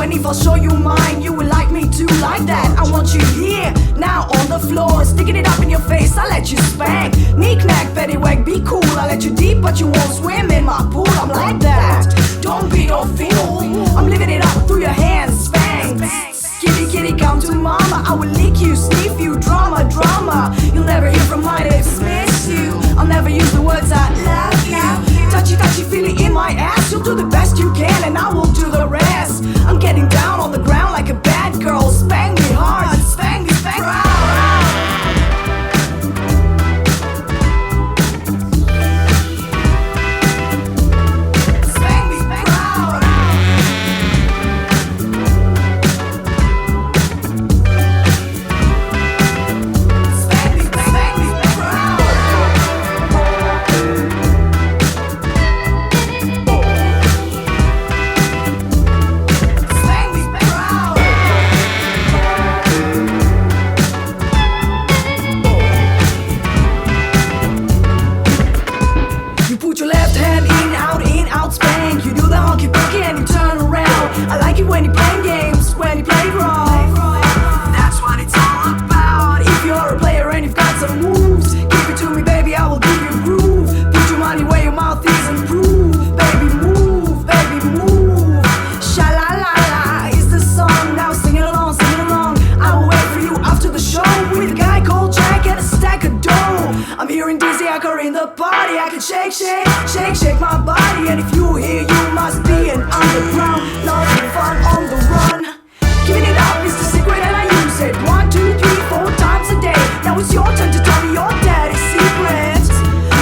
And if I'll show you mine, you will like me too, like that. I want you here, now on the floor, sticking it up in your face, I'll let you spank. Knick-knack, paddywhack, be cool, I'll let you deep, but you won't swim in my pool, I'm like that. Don't be no fool, I'm living it up through your hands, spank. Kitty, kitty, come to mama, I will lick you, sniff you, drama, drama. You'll never hear from my lips, miss you. I'll never use the words I love you. Touchy, touchy, feeling in my ass, you'll do the best you can and I will do the rest. I'm getting down on the ground like a bad girl, spank me hard, spank me, spank me proud. I like it when you play games, when you play wrong. That's what it's all about. If you're a player and you've got some moves, give it to me, baby, I will give you a groove. Put your money where your mouth is and prove. Baby, move, baby, move. Sha-la-la-la is the song. Now sing it along, sing it along. I will wait for you after the show with a guy called Jack and a stack of dough. I'm hearing dizzy, I in the party. I can shake, shake, shake, shake my body. And if you hear, you must be an underground. Love and fun on the run. Giving it up is the secret and I use it 1, 2, 3, 4 times a day. Now it's your turn to tell me your daddy's secrets,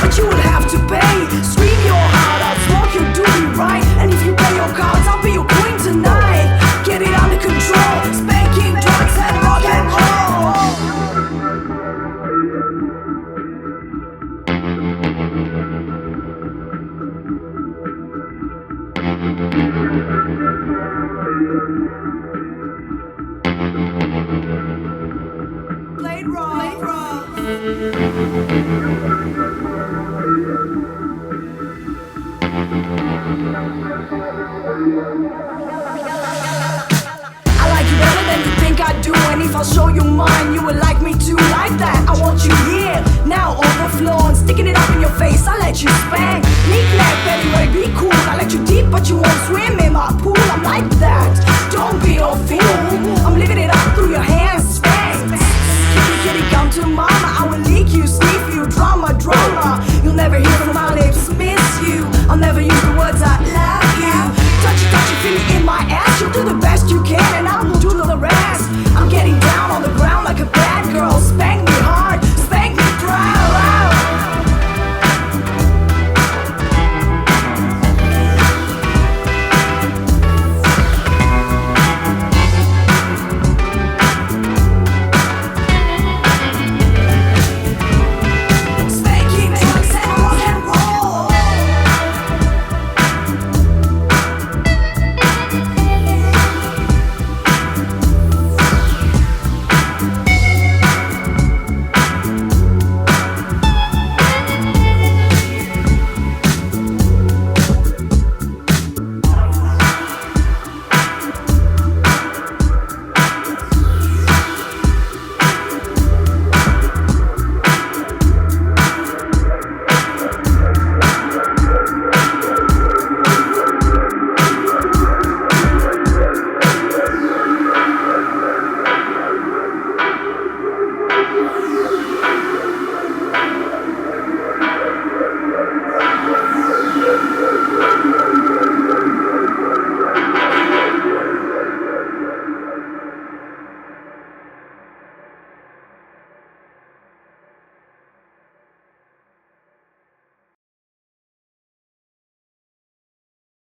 but you will have to pay. Scream your heart out, smoke your doobie right. And if you play your cards, I'll be your queen tonight. Get it under control, spanking, drugs and rock and roll. Played wrong. Played wrong. I like you better than you think I do, and if I'll show you mine, you will like me too, like that. I want you here, now on the floor, and sticking it up in your face, I'll let you spank. Knick-knack, anyway, be cool, I'll let you deep, but you won't swim in my pool, I'm like that.